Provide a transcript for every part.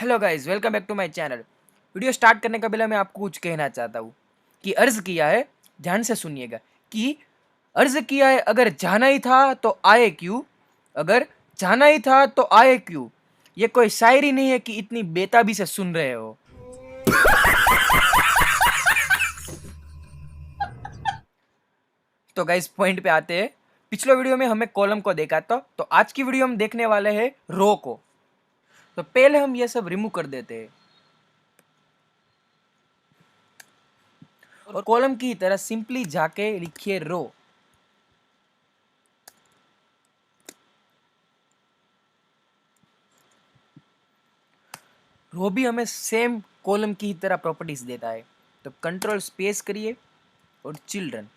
Hello guys, welcome back to my channel. Video start करने का पहले मैं आपको कुछ कहना चाहता हूँ कि अर्ज़ किया है, ध्यान से सुनिएगा कि अर्ज़ किया है, अगर जाना ही था तो आए क्यों, अगर जाना ही था तो आए क्यों। ये कोई शायरी नहीं है कि इतनी बेताबी से सुन रहे हो। तो गाइस पॉइंट पे आते हैं। पिछले वीडियो में हमें कॉलम को देखा था, तो आज की वीडियो हम देखने वाले हैं रो को। तो पहले हम ये सब रिमूव कर देते हैं और कॉलम की तरह सिंपली जाके लिखिए रो। रो भी हमें सेम कॉलम की ही तरह प्रॉपर्टीज देता है। तो कंट्रोल स्पेस करिए और चिल्ड्रन।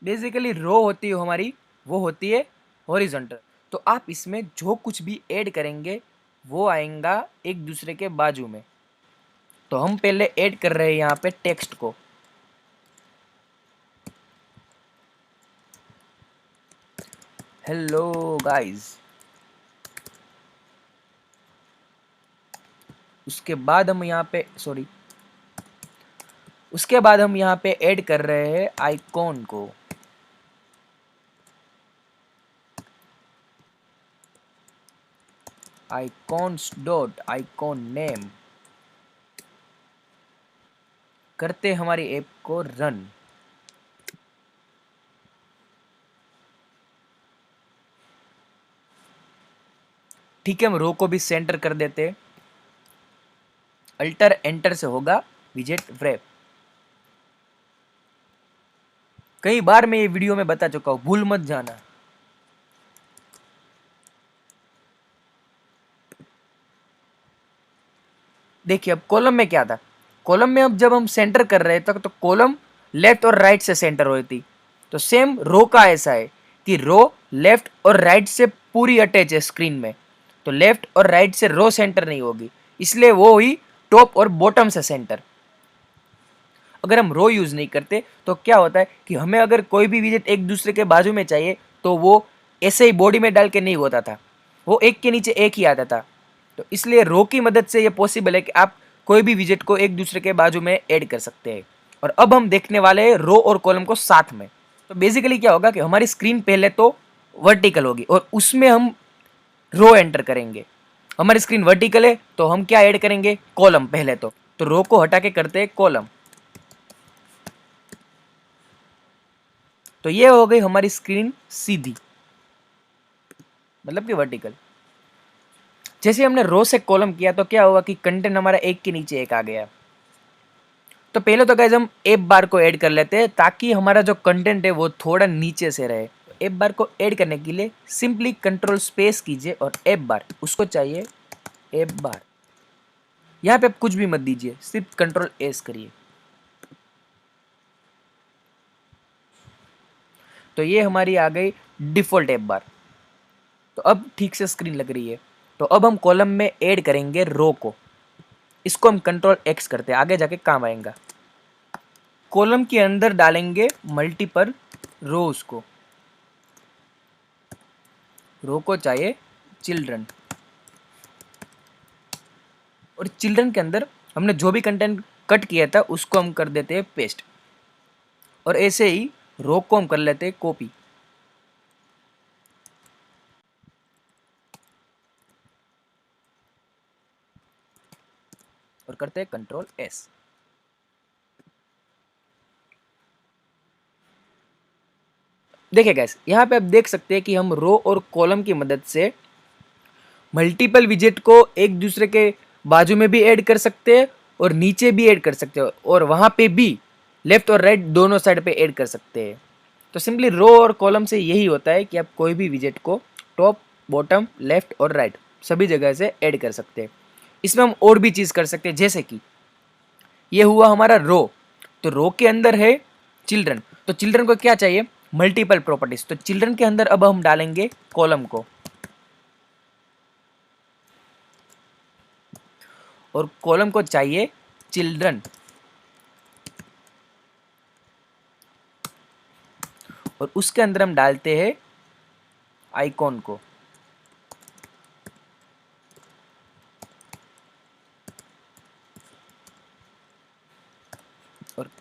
बेसिकली रो होती है हमारी, वो होती है हॉरिजॉन्टल। तो आप इसमें जो कुछ भी ऐड करेंगे वो आएगा एक दूसरे के बाजू में। तो हम पहले ऐड कर रहे हैं यहाँ पे टेक्स्ट को। Hello guys. उसके बाद हम यहाँ पे उसके बाद हम यहाँ पे ऐड कर रहे हैं आइकॉन को। आइकॉन्स डॉट आइकॉन नेम करते हमारी ऐप को रन। ठीक है, हम रो को भी सेंटर कर देते हैं। अल्टर एंटर से होगा विजेट व्रैप। कई बार मैं ये वीडियो में बता चुका हूं, भूल मत जाना। देखिए अब कॉलम में क्या था। कॉलम में अब जब हम सेंटर कर रहे थे तो कॉलम लेफ्ट और राइट से सेंटर हुई थी। तो सेम रो का ऐसा है कि रो लेफ्ट और राइट से पूरी अटैच है स्क्रीन में। तो लेफ्ट और राइट से रो सेंटर नहीं होगी, इसलिए वो हुई टॉप और बॉटम से सेंटर। अगर हम रो यूज नहीं करते तो क्या होता है कि हमें अगर कोई भी विजेट एक दूसरे के बाजू में चाहिए तो वो ऐसे ही बॉडी में डाल के नहीं होता था, वो एक के नीचे एक ही आता था। तो इसलिए रो की मदद से ये पॉसिबल है कि आप कोई भी विजेट को एक दूसरे के बाजू में ऐड कर सकते हैं। और अब हम देखने वाले हैं रो और कॉलम को साथ में। तो बेसिकली क्या होगा कि हमारी स्क्रीन पहले तो वर्टिकल होगी और उसमें हम रो एंटर करेंगे। हमारी स्क्रीन वर्टिकल है तो हम क्या ऐड करेंगे, कॉलम पहले। तो रो को हटा के करते हैं कॉलम। तो ये हो गई हमारी स्क्रीन सीधी, मतलब कि वर्टिकल। जैसे हमने रो से कॉलम किया तो क्या हुआ कि कंटेंट हमारा एक के नीचे एक आ गया। तो पहले तो गाइस हम एफ बार को ऐड कर लेते हैं ताकि हमारा जो कंटेंट है वो थोड़ा नीचे से रहे। एफ बार को ऐड करने के लिए सिंपली कंट्रोल स्पेस कीजिए और एफ बार, उसको चाहिए एफ बार। यहाँ पे आप कुछ भी मत दीजिए, सिर्फ कंट्रोल एस करिए। तो ये हमारी आ गई डिफॉल्ट एफ बार। तो अब ठीक से स्क्रीन लग रही है। तो अब हम कॉलम में ऐड करेंगे रो को। इसको हम कंट्रोल एक्स करते हैं, आगे जाके काम आएगा। कॉलम के अंदर डालेंगे मल्टीपल रोज को। रो को चाहिए चिल्ड्रन, और चिल्ड्रन के अंदर हमने जो भी कंटेंट कट किया था उसको हम कर देते हैं पेस्ट। और ऐसे ही रो को हम कर लेते हैं कॉपी और करते हैं कंट्रोल एस। देखिए गैस, यहाँ पे आप देख सकते हैं कि हम रो और कॉलम की मदद से मल्टीपल विजेट को एक दूसरे के बाजू में भी ऐड कर सकते हैं और नीचे भी ऐड कर सकते हो, और वहाँ पे भी लेफ्ट और राइट दोनों साइड पे ऐड कर सकते हैं। तो सिंपली रो और कॉलम से यही होता है कि आप कोई भी विजेट को टॉप, बॉटम, लेफ्ट और राइट सभी जगह से ऐड कर सकते हैं। इसमें हम और भी चीज़ कर सकते हैं, जैसे कि ये हुआ हमारा रो। तो रो के अंदर है चिल्ड्रन। तो चिल्ड्रन को क्या चाहिए, मल्टीपल प्रॉपर्टीज। तो चिल्ड्रन के अंदर अब हम डालेंगे कॉलम को, और कॉलम को चाहिए चिल्ड्रन, और उसके अंदर हम डालते हैं आइकॉन को।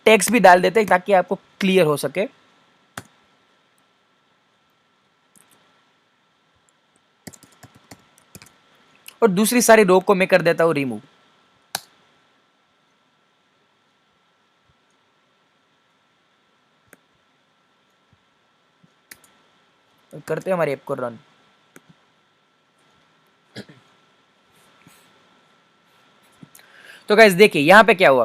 टेक्स्ट भी डाल देते हैं ताकि आपको क्लियर हो सके। और दूसरी सारी रो को मैं कर देता हूं रिमूव। करते हैं हमारे ऐप को रन। तो गाइस देखिए यहाँ पे क्या हुआ,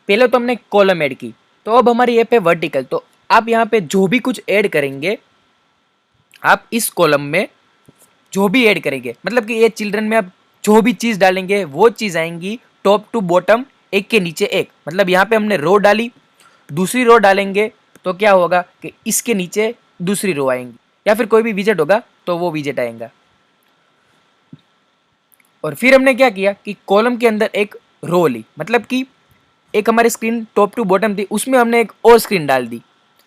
पहले तो हमने कॉलम ऐड की, तो अब हमारी ऐप है वर्टिकल। तो आप यहाँ पे जो भी कुछ ऐड करेंगे, आप इस कॉलम में जो भी ऐड करेंगे, मतलब कि ये चिल्ड्रन में आप जो भी चीज़ डालेंगे वो चीज़ आएंगी टॉप टू बॉटम, एक के नीचे एक। मतलब यहाँ पे हमने रो डाली, दूसरी रो डालेंगे तो क्या होगा कि इसके नीचे दूसरी रो आएंगी, या फिर कोई भी विजेट होगा तो वो विजेट आएगा। और फिर हमने क्या किया कि कॉलम के अंदर एक रो ली, मतलब कि एक हमारी स्क्रीन टॉप टू बॉटम थी, उसमें हमने एक और स्क्रीन डाल दी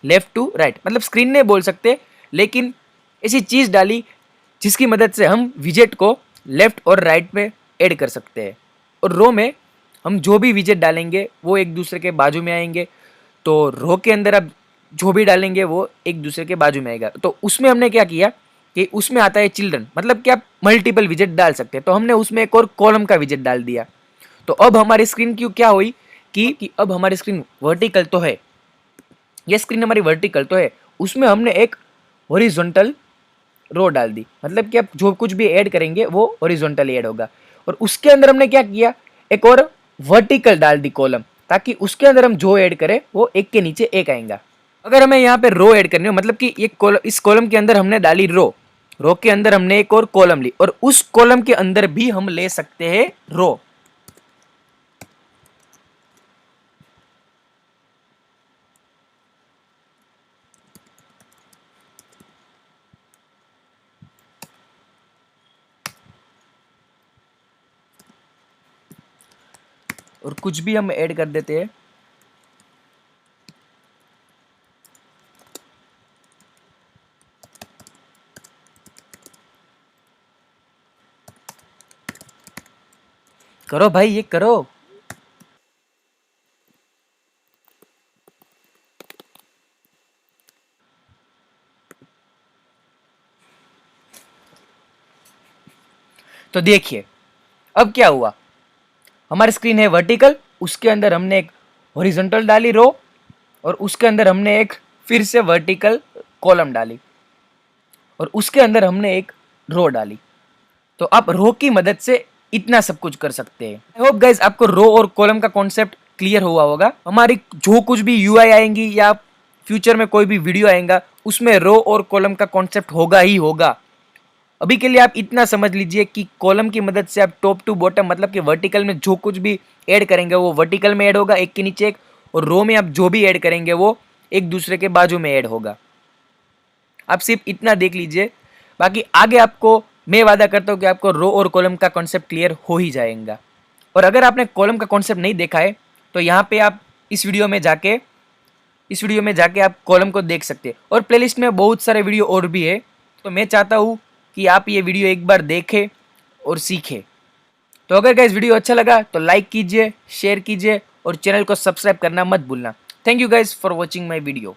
लेफ्ट टू राइट, मतलब स्क्रीन नहीं बोल सकते, लेकिन ऐसी चीज़ डाली जिसकी मदद से हम विजेट को लेफ्ट और राइट में ऐड कर सकते हैं। और रो में हम जो भी विजेट डालेंगे वो एक दूसरे के बाजू में आएंगे, तो रो के अंदर आप जो भी डालेंगे वो एक दूसरे के बाजू में आएगा। तो उसमें हमने क्या किया कि उसमें आता है चिल्ड्रन, मतलब कि आप मल्टीपल विजेट डाल सकते हैं, तो हमने उसमें एक और कॉलम का विजेट डाल दिया। तो अब हमारी स्क्रीन की क्या हुई कि अब हमारी स्क्रीन वर्टिकल तो है, ये स्क्रीन हमारी वर्टिकल तो है, उसमें हमने एक हॉरिजॉन्टल रो डाल दी, मतलब कि आप जो कुछ भी ऐड करेंगे वो हॉरिजॉन्टल ऐड होगा। और उसके अंदर हमने क्या किया, एक और वर्टिकल डाल दी कॉलम, ताकि उसके अंदर हम जो ऐड करें वो एक के नीचे एक आएगा। अगर हमें यहाँ पे रो ऐड करनी हो, मतलब कि ये कॉलम, इस कॉलम के अंदर हमने डाली रो, रो के अंदर हमने एक और कॉलम ली, और उस कॉलम के अंदर भी हम ले सकते हैं रो। और कुछ भी हम ऐड कर देते हैं। करो भाई, ये करो। तो देखिए अब क्या हुआ, हमारी स्क्रीन है वर्टिकल, उसके अंदर हमने एक हॉरिजॉन्टल डाली रो, और उसके अंदर हमने एक फिर से वर्टिकल कॉलम डाली, और उसके अंदर हमने एक रो डाली। तो आप रो की मदद से इतना सब कुछ कर सकते हैं। आई होप गाइज आपको रो और कॉलम का कॉन्सेप्ट क्लियर हुआ होगा। हमारी जो कुछ भी यूआई आएंगी या फ्यूचर में कोई भी वीडियो आएगा, उसमें रो और कॉलम का कॉन्सेप्ट होगा ही होगा। अभी के लिए आप इतना समझ लीजिए कि कॉलम की मदद से आप टॉप टू बॉटम, मतलब कि वर्टिकल में जो कुछ भी ऐड करेंगे वो वर्टिकल में ऐड होगा, एक के नीचे एक, और रो में आप जो भी ऐड करेंगे वो एक दूसरे के बाजू में ऐड होगा। आप सिर्फ इतना देख लीजिए, बाकी आगे आपको मैं वादा करता हूँ कि आपको रो और कॉलम का कॉन्सेप्ट क्लियर हो ही जाएगा। और अगर आपने कॉलम का कॉन्सेप्ट नहीं देखा है तो यहाँ पे आप इस वीडियो में जाके आप कॉलम को देख सकते हैं, और प्लेलिस्ट में बहुत सारे वीडियो और भी है। तो मैं चाहता हूँ कि आप ये वीडियो एक बार देखें और सीखें। तो अगर गाइस वीडियो अच्छा लगा तो लाइक कीजिए, शेयर कीजिए, और चैनल को सब्सक्राइब करना मत भूलना। Thank you guys for watching my video.